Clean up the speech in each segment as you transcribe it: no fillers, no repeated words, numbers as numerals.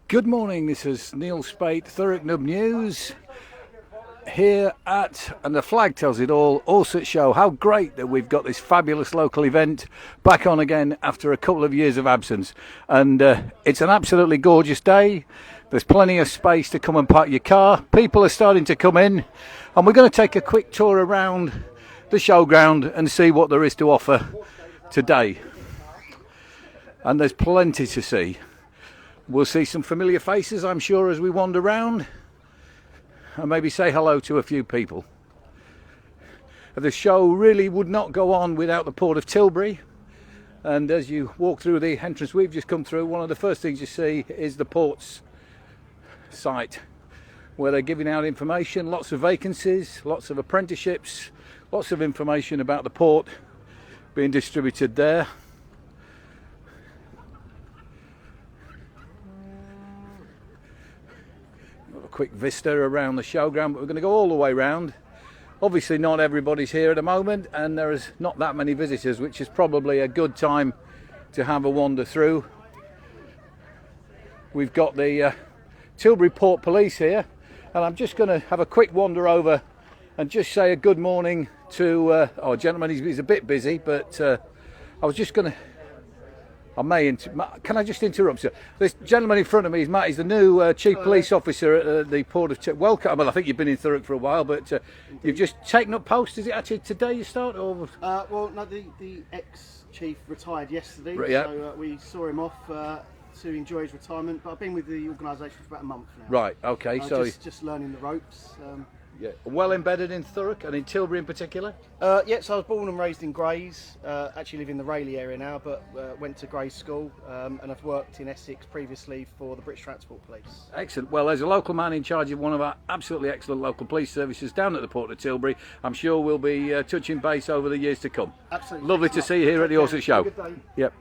Good morning, this is Neil Spate, Thurrock Nub News, here at, and the flag tells it all, Orsett Show. How great that we've got this fabulous local event back on again after a couple of years of absence. And it's an absolutely gorgeous day. There's plenty of space to come and park your car. People are starting to come in, and we're going to take a quick tour around the showground and see what there is to offer today. And there's plenty to see. We'll see some familiar faces, I'm sure, as we wander around, and maybe say hello to a few people. The show really would not go on without the Port of Tilbury, and as you walk through the entrance we've just come through, one of the first things you see is the port's site, where they're giving out information, lots of vacancies, lots of apprenticeships, lots of information about the port being distributed there. Quick vista around the showground, but we're going to go all the way round. Obviously not everybody's here at the moment, and there is not that many visitors, which is probably a good time to have a wander through. We've got the Tilbury Port Police here, and I'm just going to have a quick wander over and just say a good morning to our gentleman. He's a bit busy, but I was just going to, can I just interrupt, sir? This gentleman in front of me is Matt. He's the new Chief Police Officer at the Port of Tilbury. Welcome. Well, I think you've been in Thurrock for a while, but you've just taken up post. Is it actually today you start? Or? Well, no, the ex-chief retired yesterday, Yeah. So we saw him off to enjoy his retirement. But I've been with the organisation for about a month now. Right, okay. So just learning the ropes. Yeah, well embedded in Thurrock and in Tilbury in particular? Yeah, so I was born and raised in Grays, actually live in the Rayleigh area now, but went to Grays School, and I've worked in Essex previously for the British Transport Police. Excellent. Well, as a local man in charge of one of our absolutely excellent local police services down at the Port of Tilbury, I'm sure we'll be touching base over the years to come. Absolutely. Lovely to see you here at the Orsett Show. Good day. Yep.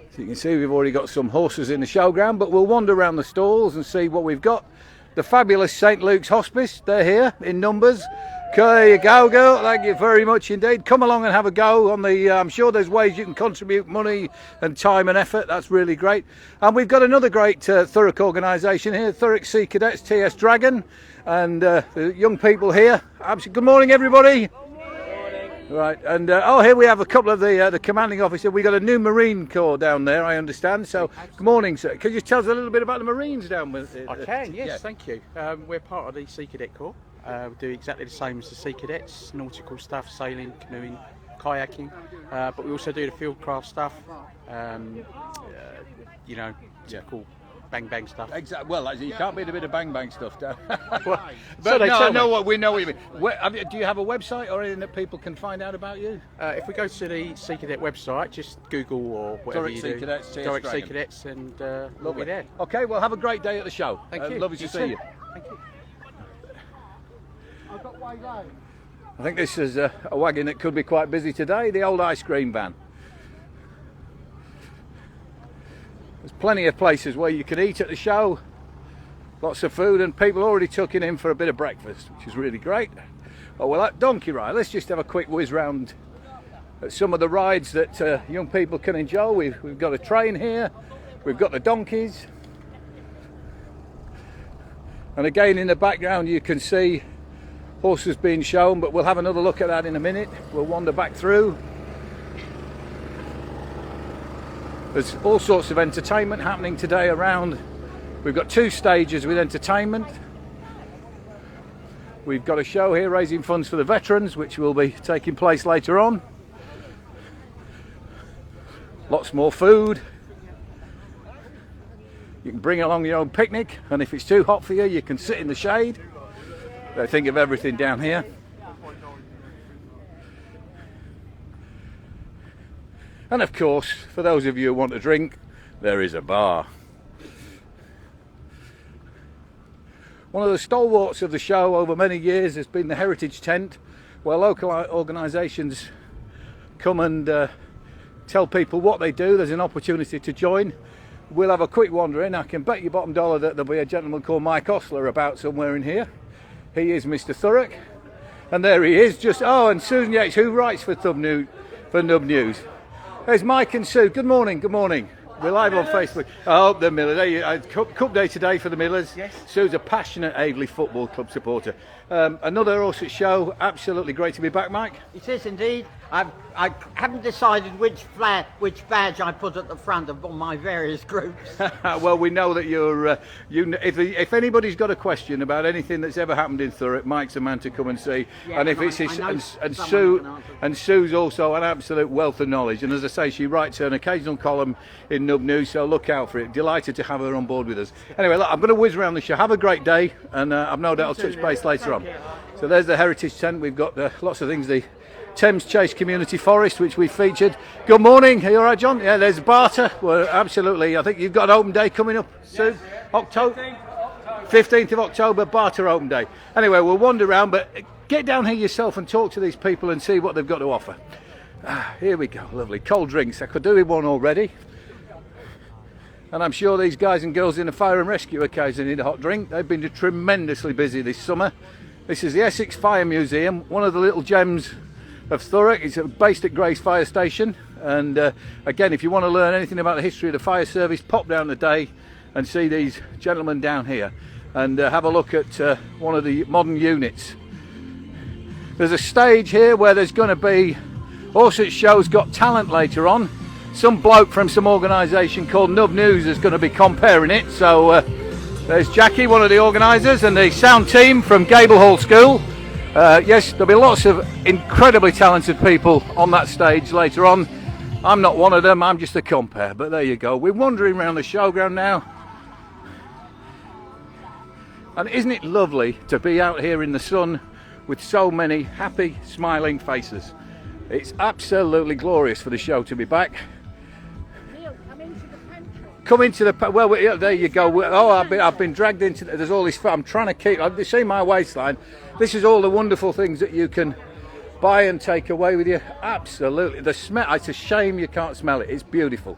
So you can see we've already got some horses in the showground, but we'll wander around the stalls and see what we've got. The fabulous St Luke's Hospice, they're here in numbers. There you go, girl. Thank you very much indeed. Come along and have a go on the, I'm sure there's ways you can contribute money and time and effort. That's really great. And we've got another great Thurrock organisation here, Thurrock Sea Cadets TS Dragon, and the young people here. Good morning, everybody. Right, and here we have a couple of the commanding officer. We've got a new Marine Corps down there, I understand. So, good morning, sir. Could you tell us a little bit about the Marines down with I can, yes, thank you. We're part of the Sea Cadet Corps. We do exactly the same as the Sea Cadets, nautical stuff, sailing, canoeing, kayaking, but we also do the field craft stuff, typical bang stuff. Exactly. Well, you can't beat a bit of bang stuff down. Well, But we know what you mean. Do you have a website or anything that people can find out about you? if we go to the Sea Cadet website, just Google or whatever Thurrock you Sea do, Cadets, TS Thurrock Sea Dragon. Cadets, and we'll Lovely. be there. Okay, well, have a great day at the show. Thank you. Lovely to see too. you. Thank you. I think this is a wagon that could be quite busy today, the old ice cream van. There's plenty of places where you can eat at the show, lots of food, and people already tucking in for a bit of breakfast, which is really great. Oh, well, that donkey ride, let's just have a quick whiz round at some of the rides that young people can enjoy. We've got a train here, we've got the donkeys, and again in the background you can see horses being shown, but we'll have another look at that in a minute. We'll wander back through. There's all sorts of entertainment happening today around. We've got 2 stages with entertainment. We've got a show here raising funds for the veterans, which will be taking place later on. Lots more food. You can bring along your own picnic, and if it's too hot for you, you can sit in the shade. They think of everything down here. And of course, for those of you who want to drink, there is a bar. One of the stalwarts of the show over many years has been the Heritage Tent, where local organisations come and tell people what they do. There's an opportunity to join. We'll have a quick wander in. I can bet you bottom dollar that there'll be a gentleman called Mike Ostler about somewhere in here. He is Mr. Thurrock, and there he is. And Susan Yates, who writes for Nub News. There's Mike and Sue. Good morning, good morning. We're live on Facebook. Oh, the Millers. There you, cup day today for the Millers. Yes. Sue's a passionate Aveley Football Club supporter. Another Orsett show. Absolutely great to be back, Mike. It is indeed. I haven't decided which badge I put at the front of my various groups. Well, we know that you're. If anybody's got a question about anything that's ever happened in Thurrock, Mike's a man to come and see. Yeah, and if it's I his, know and someone Sue, can answer. and Sue's also an absolute wealth of knowledge. And as I say, she writes an occasional column in Nub News, so look out for it. Delighted to have her on board with us. Anyway, look, I'm going to whiz around the show. Have a great day, and I've no doubt I'll touch base later on. So there's the heritage tent. We've got lots of things. The Thames Chase Community Forest, which we featured. Good morning. Are you all right, John? Yeah, there's Barter. Well, absolutely. I think you've got an open day coming up soon. October. 15th of October, Barter Open Day. Anyway, we'll wander around, but get down here yourself and talk to these people and see what they've got to offer. Here we go. Lovely. Cold drinks. I could do with one already. And I'm sure these guys and girls in the fire and rescue occasionally need a hot drink. They've been tremendously busy this summer. This is the Essex Fire Museum, one of the little gems of Thurrock. It's based at Grace Fire Station, and again, if you want to learn anything about the history of the fire service, pop down today and see these gentlemen down here and have a look at one of the modern units. There's a stage here where there's going to be Orsett Show's Got Talent later on. Some bloke from some organisation called Nub News is going to be comparing it, so there's Jackie, one of the organisers, and the sound team from Gable Hall School. Yes, there'll be lots of incredibly talented people on that stage later on. I'm not one of them, I'm just a compere, but there you go. We're wandering around the showground now. And isn't it lovely to be out here in the sun with so many happy, smiling faces? It's absolutely glorious for the show to be back. Come into the well. There you go. Oh, I've been dragged into. There's all this. I'm trying to keep. You see my waistline. This is all the wonderful things that you can buy and take away with you. Absolutely. The smell. It's a shame you can't smell it. It's beautiful.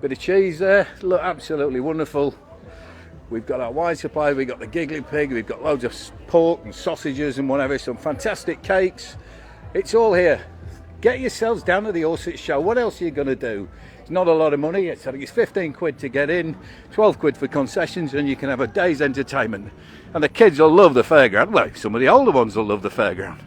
Bit of cheese there. Look, absolutely wonderful. We've got our wine supply. We've got the giggling pig. We've got loads of pork and sausages and whatever. Some fantastic cakes. It's all here. Get yourselves down to the Orsett Show. What else are you going to do? It's not a lot of money. I think it's 15 quid to get in, 12 quid for concessions, and you can have a day's entertainment. And the kids will love the fairground. Well, some of the older ones will love the fairground.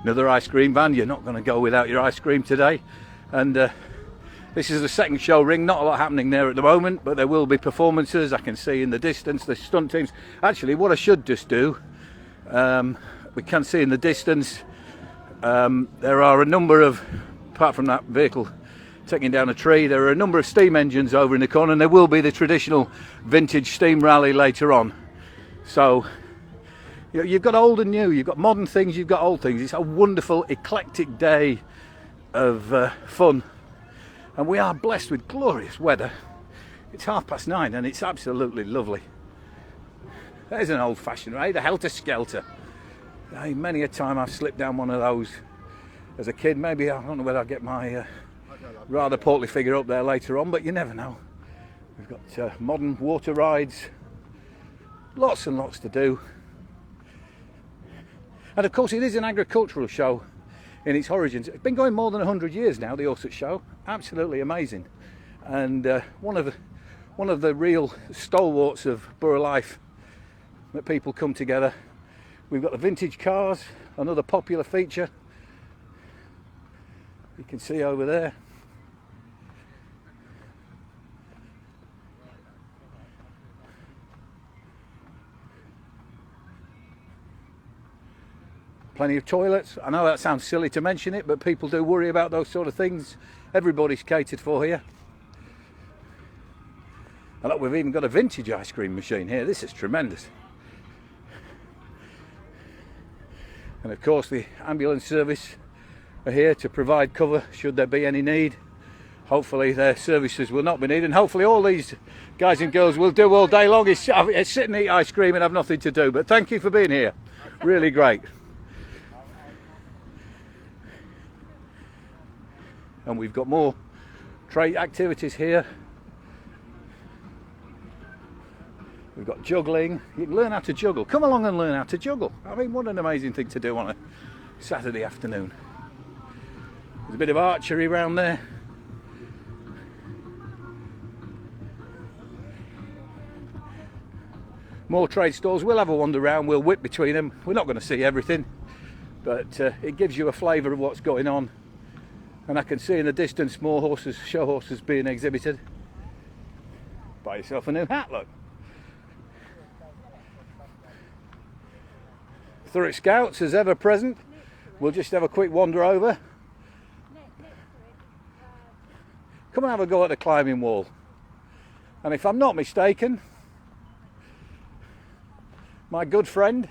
Another ice cream van. You're not going to go without your ice cream today. And this is the second show ring. Not a lot happening there at the moment, but there will be performances. I can see in the distance the stunt teams. Actually, what I should just do, we can see in the distance there are a number of, apart from that vehicle taking down a tree, there are a number of steam engines over in the corner, and there will be the traditional vintage steam rally later on. So you've got old and new, you've got modern things, you've got old things. It's a wonderful eclectic day of fun, and we are blessed with glorious weather. It's 9:30 and it's absolutely lovely. There's an old-fashioned, right? The helter-skelter. Hey, many a time I've slipped down one of those as a kid. Maybe, I don't know whether I'll get my rather portly figure up there later on, but you never know. We've got modern water rides. Lots and lots to do. And of course, it is an agricultural show in its origins. It's been going more than 100 years now, the Orsett Show. Absolutely amazing. And one of the real stalwarts of borough life, that people come together. We've got the vintage cars, another popular feature. You can see over there. Plenty of toilets. I know that sounds silly to mention it, but people do worry about those sort of things. Everybody's catered for here. And look, we've even got a vintage ice cream machine here. This is tremendous. And of course the ambulance service are here to provide cover should there be any need. Hopefully their services will not be needed, and hopefully all these guys and girls will do all day long is sit and eat ice cream and have nothing to do. But thank you for being here. Really great. And we've got more trade activities here. We've got juggling. You can learn how to juggle. Come along and learn how to juggle. I mean, what an amazing thing to do on a Saturday afternoon. There's a bit of archery around there. More trade stores. We'll have a wander around. We'll whip between them. We're not going to see everything, but it gives you a flavour of what's going on. And I can see in the distance more horses, show horses being exhibited. Buy yourself a new hat, look. Thurrock Scouts as ever present. We'll just have a quick wander over. Come and have a go at the climbing wall. And if I'm not mistaken, my good friend,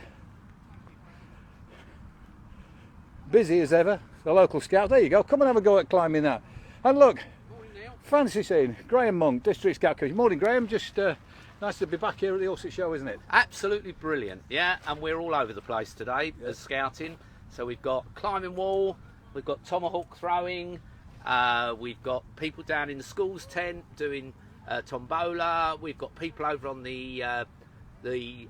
busy as ever, the local scout. There you go. Come and have a go at climbing that. And look, fancy seeing Graham Monk, District Scout Coach. Morning, Graham. Just nice to be back here at the Orsett Show, isn't it? Absolutely brilliant, yeah. And we're all over the place today as scouting. So we've got climbing wall, we've got tomahawk throwing, we've got people down in the schools tent doing tombola. We've got people over on the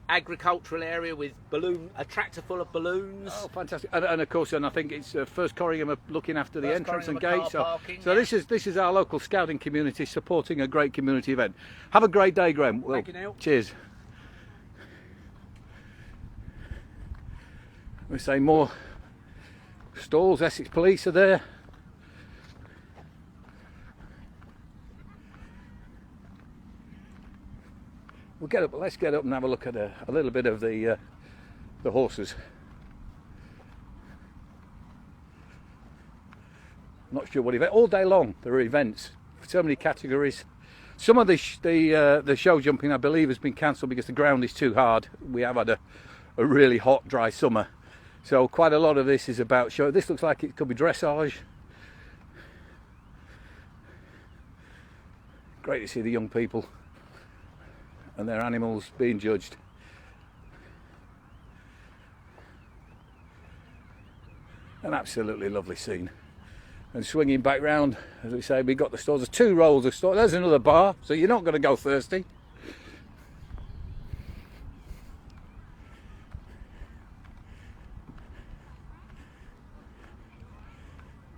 agricultural area with a tractor full of balloons. Oh, fantastic! And of course, and I think it's First Corringham are looking after the entrance and gates. So yeah. this is our local scouting community supporting a great community event. Have a great day, Graham. Well, Thank you, Neil. Cheers. We say more stalls. Essex Police are there. We'll get up. Let's get up and have a look at a little bit of the horses. Not sure what event. All day long there are events. So many categories. Some of the show jumping, I believe, has been cancelled because the ground is too hard. We have had a really hot, dry summer, so quite a lot of this is about show. This looks like it could be dressage. Great to see the young people and their animals being judged. An absolutely lovely scene. And swinging back round, as we say, we've got the stores. There's 2 rows of stores. There's another bar, so you're not going to go thirsty.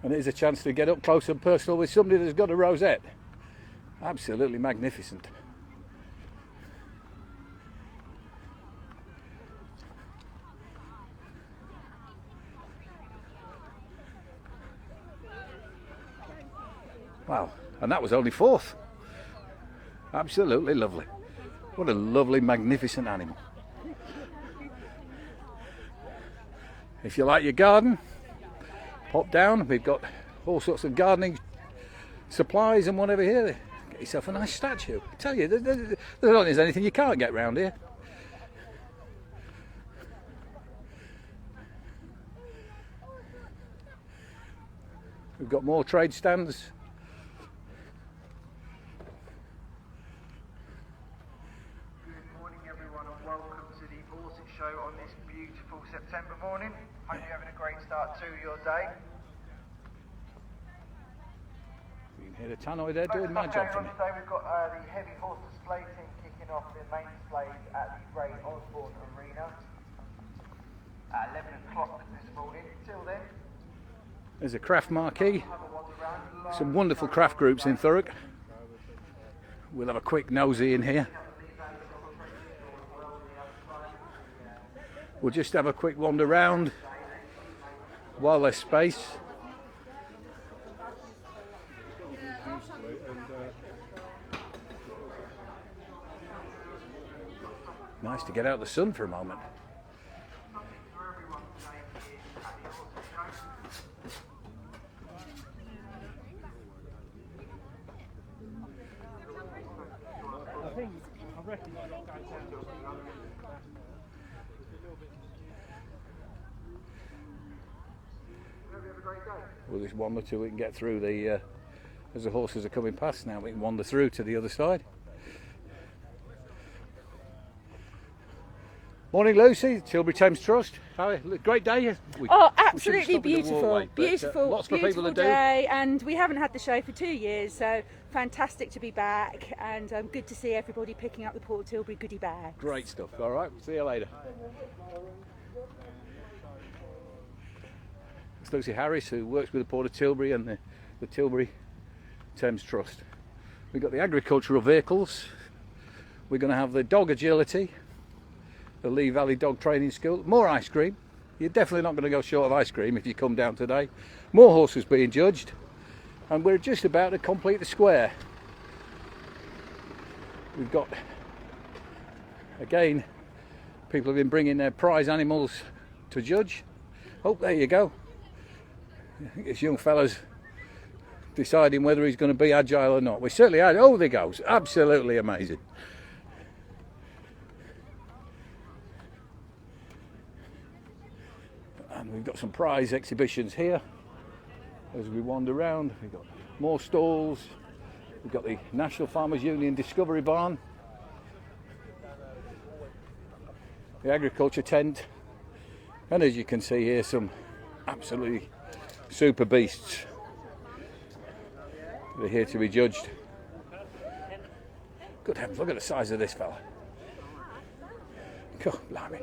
And here's a chance to get up close and personal with somebody that's got a rosette. Absolutely magnificent. Wow, and that was only 4th. Absolutely lovely. What a lovely, magnificent animal. If you like your garden, pop down. We've got all sorts of gardening supplies and whatever here. Get yourself a nice statue. I tell you, there's anything you can't get round here. We've got more trade stands. Show on this beautiful September morning. Hope you're having a great start to your day. You can hear the tannoy there doing my job for me. Today we've got the heavy horse display team kicking off their main displays at the Ray Osborne Arena at 11 o'clock this morning. Till then, there's a craft marquee. Some wonderful craft groups in Thurrock. We'll have a quick nosy in here. We'll just have a quick wander round while there's space. Nice to get out of the sun for a moment. We'll just wander till we can get through as the horses are coming past now, we can wander through to the other side. Morning, Lucy, Tilbury Thames Trust. Great day. Oh, we absolutely shouldn't stop in the beautiful, walkway, but, beautiful, lots for beautiful people to do. day, and we haven't had the show for 2 years, so fantastic to be back, and good to see everybody picking up the Port of Tilbury goodie bag. Great stuff. All right, see you later. It's Lucy Harris, who works with the Port of Tilbury and the Tilbury Thames Trust. We've got the agricultural vehicles. We're going to have the dog agility, the Lee Valley Dog Training School, more ice cream. You're definitely not going to go short of ice cream if you come down today. More horses being judged, and we're just about to complete the square. We've got, again, people have been bringing their prize animals to judge. Oh, there you go. This young fella's deciding whether he's going to be agile or not. We certainly had. Oh, there goes. Absolutely amazing. And we've got some prize exhibitions here as we wander around. We've got more stalls. We've got the National Farmers Union Discovery Barn, the agriculture tent, and as you can see here, some absolutely super beasts. They're here to be judged. Good heavens, look at the size of this fella. God, blimey.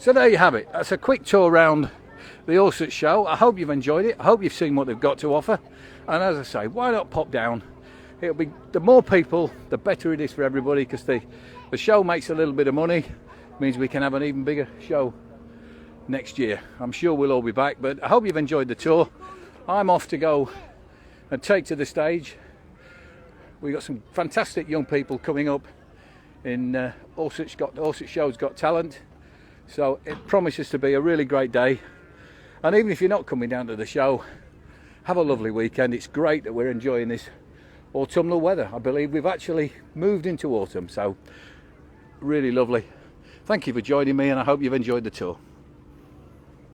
So there you have it. That's a quick tour around the Orsett Show. I hope you've enjoyed it. I hope you've seen what they've got to offer. And as I say, why not pop down? It'll be, the more people, the better it is for everybody, because the show makes a little bit of money. Means we can have an even bigger show next year. I'm sure we'll all be back, but I hope you've enjoyed the tour. I'm off to go and take to the stage. We've got some fantastic young people coming up in Orsett Show's Got Talent. So it promises to be a really great day. And even if you're not coming down to the show, have a lovely weekend. It's great that we're enjoying this autumnal weather. I believe we've actually moved into autumn, so really lovely. Thank you for joining me, and I hope you've enjoyed the tour.